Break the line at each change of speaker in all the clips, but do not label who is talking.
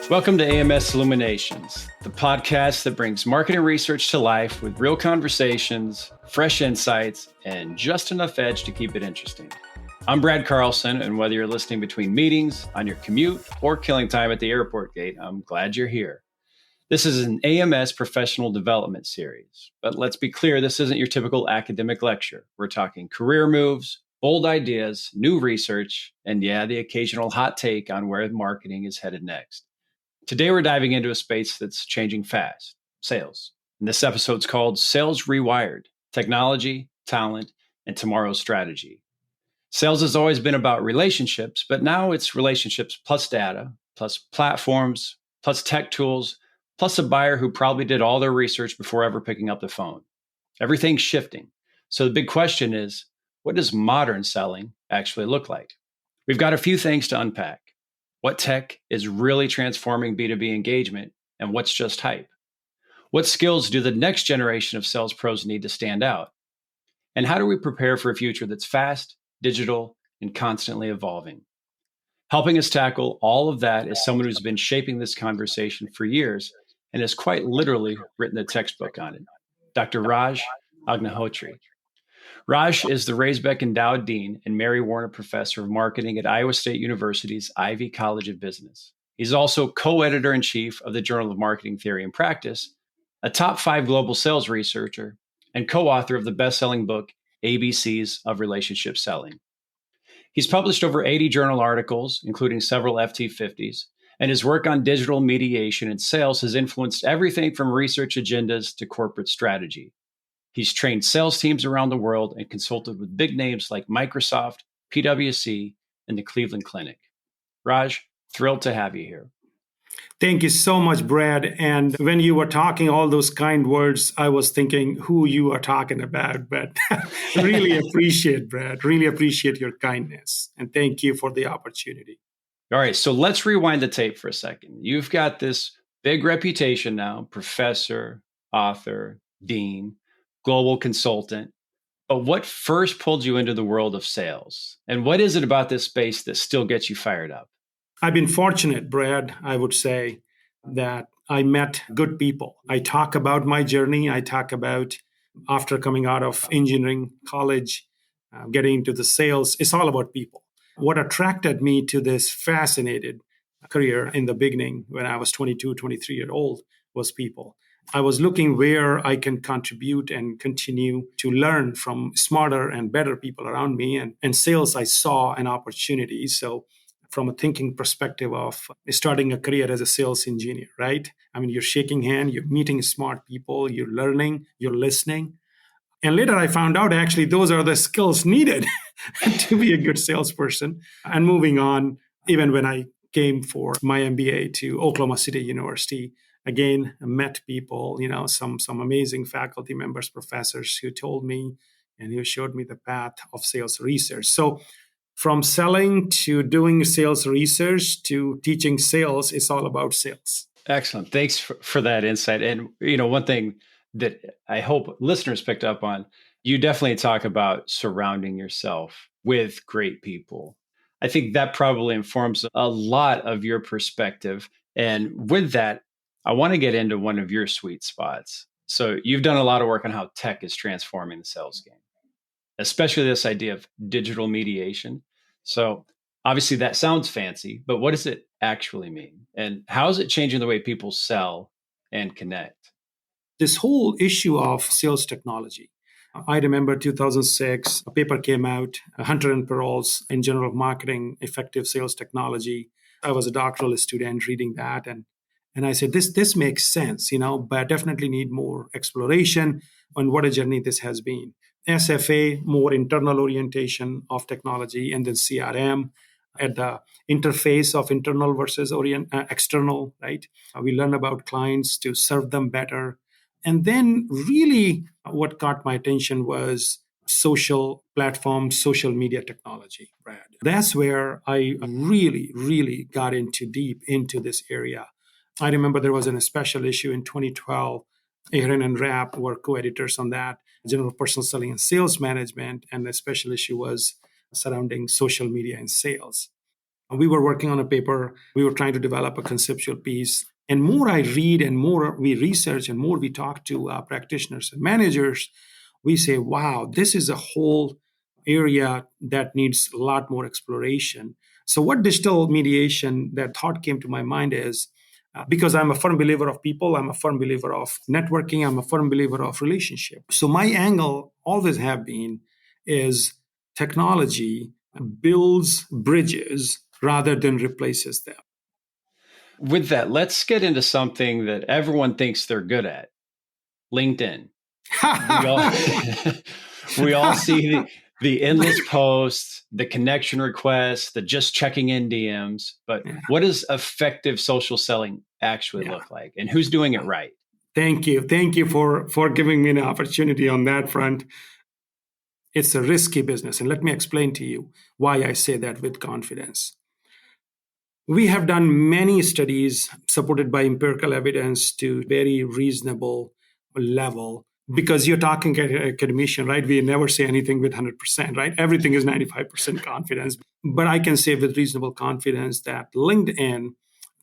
Welcome to AMS Illuminations, the podcast that brings marketing research to life with real conversations, fresh insights, and just enough edge to keep it interesting. I'm Brad Carlson, and whether you're listening between meetings, on your commute, or killing time at the airport gate, I'm glad you're here. This is an AMS professional development series, but let's be clear, this isn't your typical academic lecture. We're talking career moves, bold ideas, new research, and the occasional hot take on where marketing is headed next. Today, we're diving into a space that's changing fast, sales. And this episode's called Sales Rewired, Technology, Talent, and Tomorrow's Strategy. Sales has always been about relationships, but now it's relationships plus data, plus platforms, plus tech tools, plus a buyer who probably did all their research before ever picking up the phone. Everything's shifting. So the big question is, what does modern selling actually look like? We've got a few things to unpack. What tech is really transforming B2B engagement, and what's just hype? What skills do the next generation of sales pros need to stand out? And how do we prepare for a future that's fast, digital, and constantly evolving? Helping us tackle all of that is someone who's been shaping this conversation for years and has quite literally written a textbook on it, Dr. Raj Agnihotri. Raj is the Raisbeck Endowed Dean and Morrill Professor of Marketing at Iowa State University's Ivy College of Business. He's also co-editor-in-chief of the Journal of Marketing Theory and Practice, a top 5 global sales researcher, and co-author of the best-selling book, ABCs of Relationship Selling. He's published over 80 journal articles, including several FT50s, and his work on digital mediation and sales has influenced everything from research agendas to corporate strategy. He's trained sales teams around the world and consulted with big names like Microsoft, PwC, and the Cleveland Clinic. Raj, thrilled to have you here.
Thank you so much, Brad. And when you were talking all those kind words, I was thinking who you are talking about. But really appreciate, Brad. Really appreciate your kindness. And thank you for the opportunity.
All right, so let's rewind the tape for a second. You've got this big reputation now, professor, author, dean, global consultant. But what first pulled you into the world of sales? And what is it about this space that still gets you fired up?
I've been fortunate, Brad, I would say, that I met good people. I talk about my journey. I talk about after coming out of engineering college, getting into the sales. It's all about people. What attracted me to this fascinating career in the beginning when I was 22, 23 years old was people. I was looking where I can contribute and continue to learn from smarter and better people around me. And sales, I saw an opportunity. So from a thinking perspective of starting a career as a sales engineer, right? I mean, you're shaking hands, you're meeting smart people, you're learning, you're listening. And later I found out actually those are the skills needed to be a good salesperson. And moving on, even when I came for my MBA to Oklahoma City University, again, I met people, some amazing faculty members, professors who told me and who showed me the path of sales research. So from selling to doing sales research to teaching sales, it's all about sales.
Excellent. Thanks for that insight. And, one thing that I hope listeners picked up on, you definitely talk about surrounding yourself with great people. I think that probably informs a lot of your perspective. And with that, I want to get into one of your sweet spots. So you've done a lot of work on how tech is transforming the sales game, especially this idea of digital mediation. So obviously that sounds fancy, but what does it actually mean? And how is it changing the way people sell and connect?
This whole issue of sales technology. I remember 2006, a paper came out, Hunter and Peral's in Journal of Marketing, Effective Sales Technology. I was a doctoral student reading that. And I said, this makes sense, but definitely need more exploration on what a journey this has been. SFA, more internal orientation of technology, and then CRM at the interface of internal versus external, right? We learn about clients to serve them better. And then really what caught my attention was social platforms, social media technology, Brad. That's where I really, really got deep into this area. I remember there was a special issue in 2012. Aaron and Rapp were co-editors on that, General Personal Selling and Sales Management, and the special issue was surrounding social media and sales. We were working on a paper. We were trying to develop a conceptual piece. And more I read and more we research and more we talk to practitioners and managers, we say, wow, this is a whole area that needs a lot more exploration. So what digital mediation, that thought came to my mind is, because I'm a firm believer of people, I'm a firm believer of networking, I'm a firm believer of relationship. So my angle always have been is technology builds bridges rather than replaces them.
With that, let's get into something that everyone thinks they're good at: LinkedIn. We all see the endless posts, the connection requests, the just checking in DMs. But what does effective social selling actually look like? And who's doing it right?
Thank you. Thank you for giving me an opportunity on that front. It's a risky business. And let me explain to you why I say that with confidence. We have done many studies supported by empirical evidence to very reasonable level, because you're talking academician, right? We never say anything with 100%, right? Everything is 95% confidence. But I can say with reasonable confidence that LinkedIn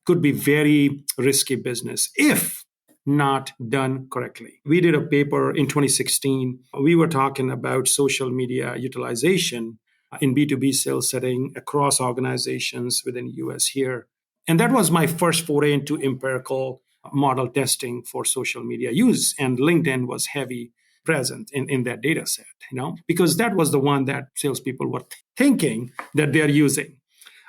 could be very risky business if not done correctly. We did a paper in 2016. We were talking about social media utilization in B2B sales setting across organizations within US here. And that was my first foray into empirical model testing for social media use. And LinkedIn was heavy present in that data set, because that was the one that salespeople were thinking that they're using.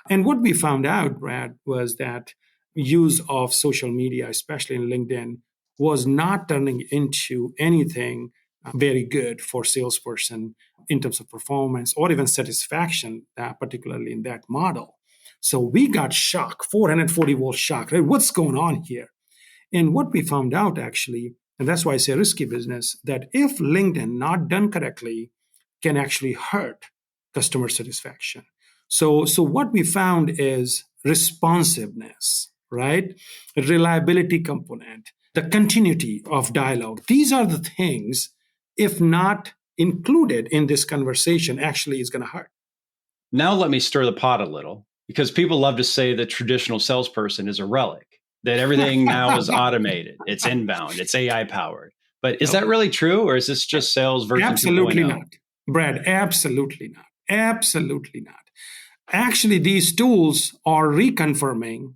And what we found out, Brad, was that use of social media, especially in LinkedIn, was not turning into anything very good for salesperson in terms of performance or even satisfaction, particularly in that model. So we got shocked, 440-volt shock, right? What's going on here? And what we found out actually, and that's why I say risky business, that if LinkedIn not done correctly can actually hurt customer satisfaction. So what we found is responsiveness, right? Reliability component, the continuity of dialogue. These are the things, if not included in this conversation, actually is going to hurt.
Now let me stir the pot a little, because people love to say the traditional salesperson is a relic, that everything now is automated, it's inbound, it's AI powered. But is that really true, or is this just sales version 2.0?
Absolutely not, Brad. Absolutely not. Absolutely not. Actually, these tools are reconfirming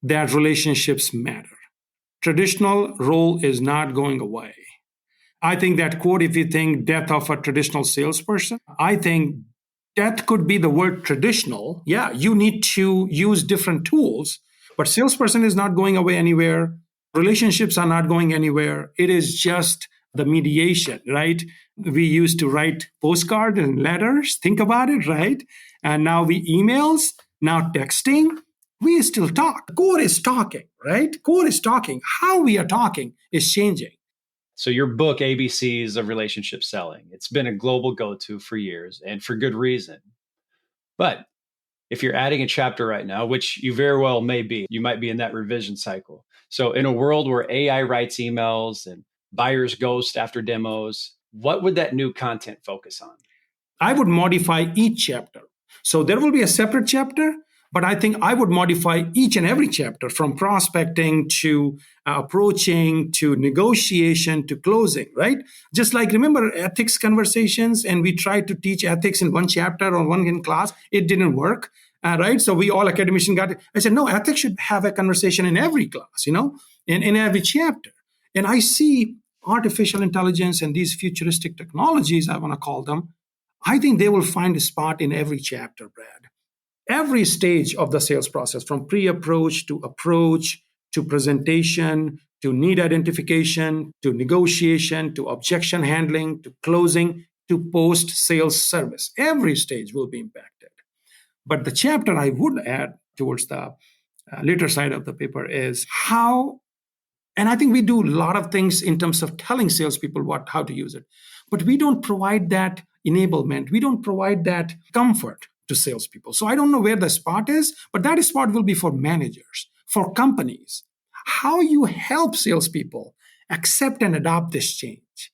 that relationships matter. Traditional role is not going away. I think that quote, if you think death of a traditional salesperson, I think death could be the word traditional. Yeah, you need to use different tools, but salesperson is not going away anywhere. Relationships are not going anywhere. It is just the mediation, right? We used to write postcards and letters. Think about it, right? And now we emails, now texting. We still talk. Core is talking, right? Core is talking. How we are talking is changing.
So your book, ABCs of Relationship Selling, it's been a global go-to for years, and for good reason. But if you're adding a chapter right now, which you very well may be, you might be in that revision cycle. So in a world where AI writes emails and buyers ghost after demos, what would that new content focus on?
I would modify each chapter. So there will be a separate chapter, but I think I would modify each and every chapter, from prospecting to approaching to negotiation to closing, right? Just like, remember ethics conversations, and we tried to teach ethics in one chapter or one in class. It didn't work, right? So we all academicians got it. I said, no, ethics should have a conversation in every class, in every chapter. And I see artificial intelligence and these futuristic technologies, I want to call them, I think they will find a spot in every chapter, Brad. Every stage of the sales process, from pre-approach to presentation, to need identification, to negotiation, to objection handling, to closing, to post-sales service. Every stage will be impacted. But the chapter I would add towards the later side of the paper is how, and I think we do a lot of things in terms of telling salespeople how to use it, but we don't provide that enablement. We don't provide that comfort to salespeople. So I don't know where the spot is, but that spot will be for managers, for companies. How you help salespeople accept and adopt this change.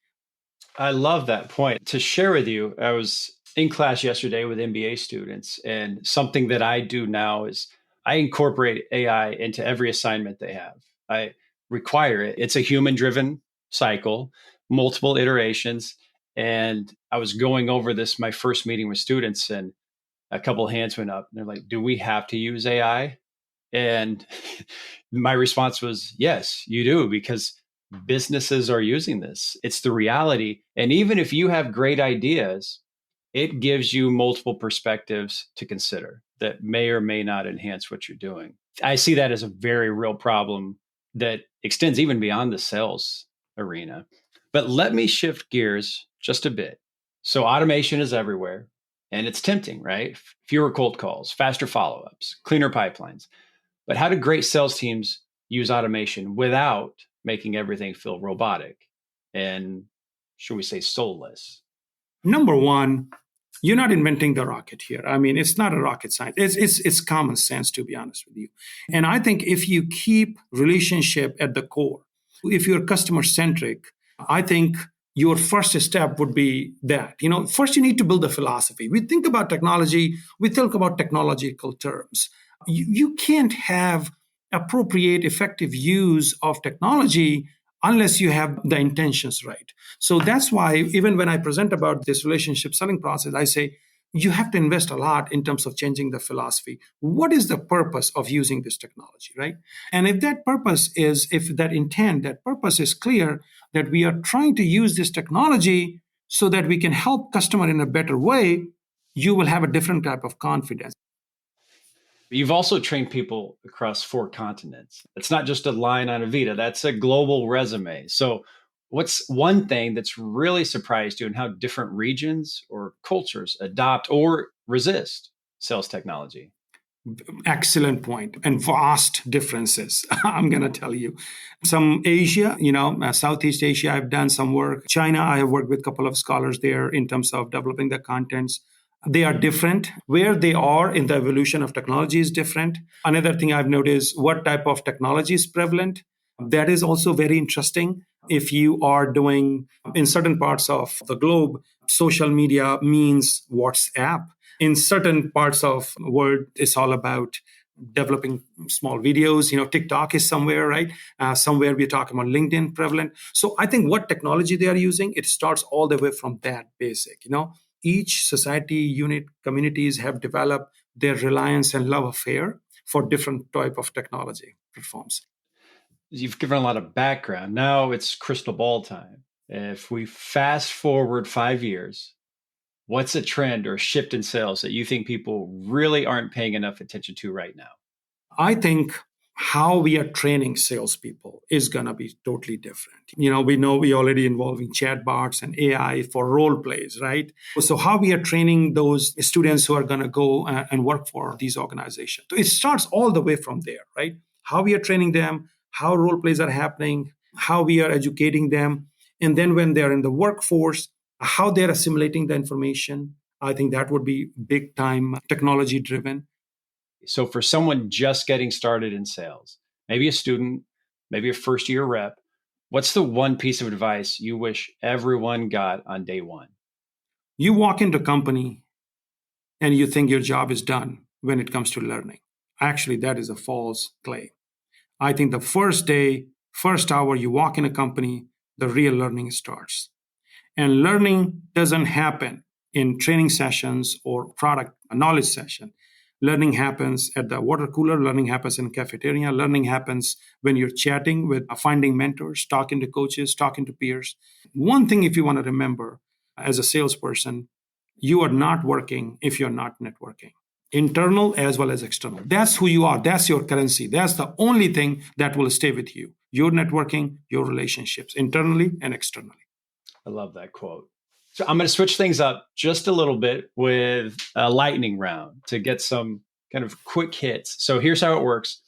I love that point. To share with you, I was in class yesterday with MBA students, and something that I do now is I incorporate AI into every assignment they have. I require it. It's a human driven cycle, multiple iterations. And I was going over this my first meeting with students, and a couple of hands went up. And they're like, "Do we have to use AI?" And my response was, "Yes, you do, because businesses are using this. It's the reality. And even if you have great ideas, it gives you multiple perspectives to consider that may or may not enhance what you're doing." I see that as a very real problem that extends even beyond the sales arena. But let me shift gears just a bit. So, automation is everywhere and it's tempting, right? Fewer cold calls, faster follow ups, cleaner pipelines. But how do great sales teams use automation without making everything feel robotic and, should we say, soulless?
Number one, you're not inventing the rocket here. I mean, it's not a rocket science. It's common sense, to be honest with you. And I think if you keep relationship at the core, if you're customer centric, I think your first step would be that. First you need to build a philosophy. We think about technology, we think about technological terms. You can't have appropriate, effective use of technology unless you have the intentions right. So that's why even when I present about this relationship selling process, I say you have to invest a lot in terms of changing the philosophy. What is the purpose of using this technology, right? And if that purpose is, if that intent, that purpose is clear, that we are trying to use this technology so that we can help customer in a better way, you will have a different type of confidence.
You've also trained people across 4 continents. It's not just a line on a Vita, that's a global resume. So, what's one thing that's really surprised you in how different regions or cultures adopt or resist sales technology?
Excellent point. And vast differences. I'm going to tell you. Some Asia, Southeast Asia, I've done some work. China, I have worked with a couple of scholars there in terms of developing the contents. They are different. Where they are in the evolution of technology is different. Another thing I've noticed, what type of technology is prevalent. That is also very interesting. If you are doing in certain parts of the globe, social media means WhatsApp. In certain parts of the world, it's all about developing small videos. TikTok is somewhere, right? Somewhere we're talking about LinkedIn prevalent. So I think what technology they are using, it starts all the way from that basic. Each society unit communities have developed their reliance and love affair for different type of technology platforms.
You've given a lot of background. Now it's crystal ball time. If we fast forward 5 years, what's a trend or a shift in sales that you think people really aren't paying enough attention to right now?
I think how we are training salespeople is going to be totally different. We know we already involving chatbots and AI for role plays, right? So how we are training those students who are going to go and work for these organizations. So it starts all the way from there, right? How we are training them, how role plays are happening, how we are educating them. And then when they're in the workforce, how they're assimilating the information. I think that would be big time technology driven.
So, for someone just getting started in sales, maybe a student, maybe a first year rep, what's the one piece of advice you wish everyone got on day one?
You walk into a company and you think your job is done when it comes to learning. Actually, that is a false claim. I think the first day, first hour you walk in a company, the real learning starts. And learning doesn't happen in training sessions or product knowledge session. Learning happens at the water cooler. Learning happens in cafeteria. Learning happens when you're chatting with finding mentors, talking to coaches, talking to peers. One thing, if you want to remember as a salesperson, you are not working if you're not networking. Internal as well as external. That's who you are. That's your currency. That's the only thing that will stay with you. Your networking, your relationships, internally and externally.
I love that quote. So I'm going to switch things up just a little bit with a lightning round to get some kind of quick hits. So here's how it works.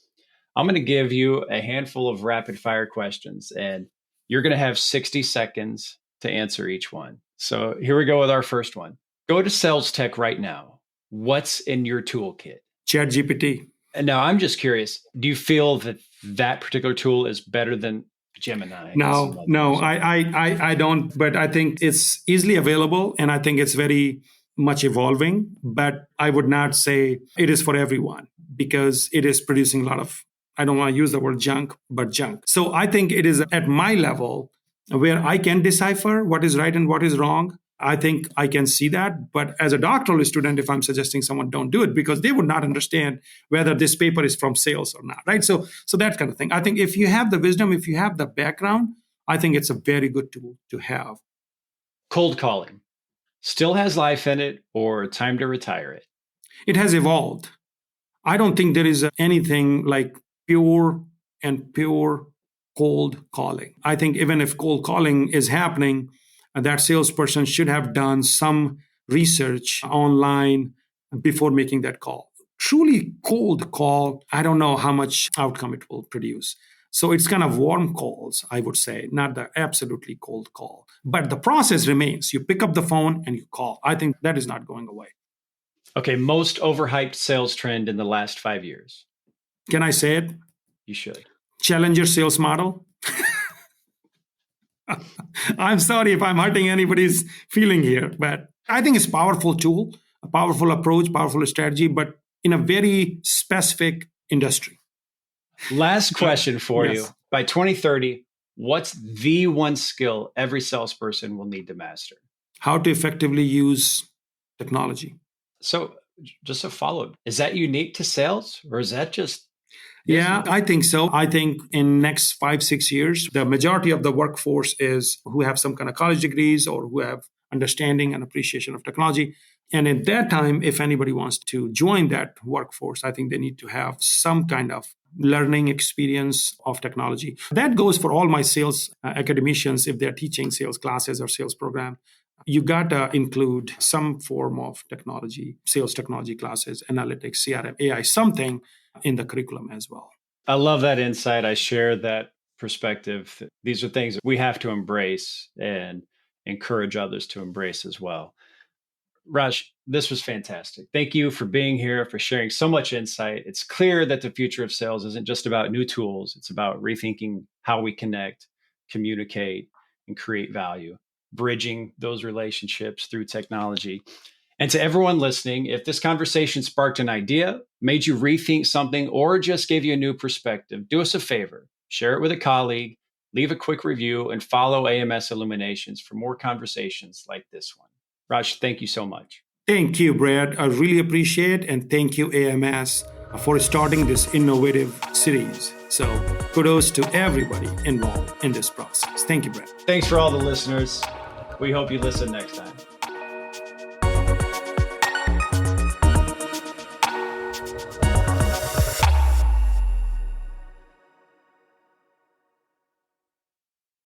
I'm going to give you a handful of rapid fire questions, and you're going to have 60 seconds to answer each one. So here we go with our first one. Go to sales tech right now. What's in your toolkit?
ChatGPT.
And now I'm just curious, do you feel that that particular tool is better than Gemini?
No, I don't. But I think it's easily available, and I think it's very much evolving, but I would not say it is for everyone because it is producing a lot of, I don't want to use the word junk, but junk. So I think it is at my level where I can decipher what is right and what is wrong. I think I can see that. But as a doctoral student, if I'm suggesting someone don't do it because they would not understand whether this paper is from sales or not, right? So that kind of thing. I think if you have the wisdom, if you have the background, I think it's a very good tool to have.
Cold calling still has life in it, or time to retire it?
It has evolved. I don't think there is anything like pure cold calling. I think even if cold calling is happening, that salesperson should have done some research online before making that call. Truly cold call, I don't know how much outcome it will produce. So it's kind of warm calls, I would say, not the absolutely cold call. But the process remains. You pick up the phone and you call. I think that is not going away.
Okay, most overhyped sales trend in the last 5 years.
Can I say it?
You should.
Challenger sales model. I'm sorry if I'm hurting anybody's feeling here, but I think it's a powerful tool, a powerful approach, powerful strategy, but in a very specific industry.
Last question for
Yes.
you. By 2030, what's the one skill every salesperson will need to master?
How to effectively use technology.
So just a follow-up. Is that unique to sales, or is that just...
Yeah, I think so. I think in next 5-6 years, the majority of the workforce is who have some kind of college degrees or who have understanding and appreciation of technology. And at that time, if anybody wants to join that workforce, I think they need to have some kind of learning experience of technology. That goes for all my sales academicians if they're teaching sales classes or sales program. You got to include some form of technology, sales technology classes, analytics, CRM, AI, something in the curriculum as well.
I love that insight. I share that perspective. These are things that we have to embrace and encourage others to embrace as well. Raj, this was fantastic. Thank you for being here, for sharing so much insight. It's clear that the future of sales isn't just about new tools. It's about rethinking how we connect, communicate, and create value, bridging those relationships through technology. And to everyone listening, if this conversation sparked an idea, made you rethink something, or just gave you a new perspective, do us a favor, share it with a colleague, leave a quick review, and follow AMS Illuminations for more conversations like this one. Raj, thank you so much.
Thank you, Brad. I really appreciate it. And thank you, AMS, for starting this innovative series. So kudos to everybody involved in this process. Thank you, Brad.
Thanks for all the listeners. We hope you listen next time.